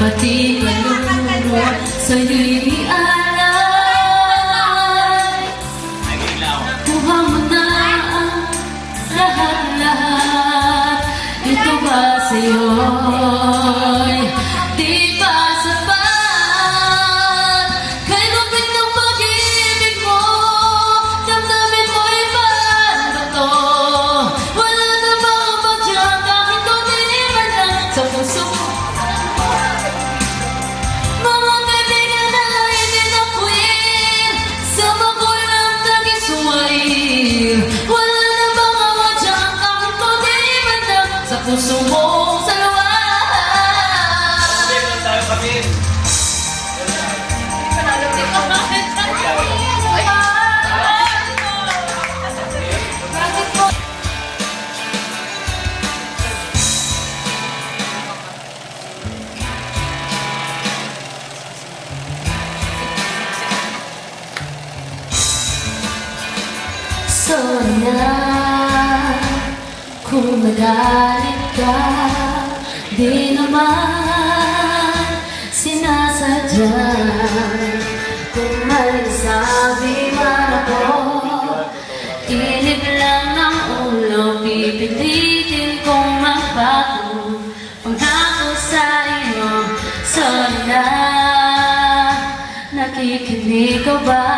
pati kaluluwa sa'yo'y ialay. Kuha mo na ang lahat-lahat, ito ba sa'yo'y di ba sapat? Kay lupit ng pag-ibig mo, damdamin mo'y bato. Wala na mga padyak, kahit tuniman lang sa puso. Mga kaibigan na hindi napuin, sa magulang nag-isuwain. Wala na mga padyak, kahit tuniman lang sa puso mong salawan. Sorry na kung nagalit ka, di naman sinasadya. Kung may sabi man ako, inip lang ng ulo, pipilitin kong magbago. Pangako sa iyo, sorry na, nakikinig ka ba?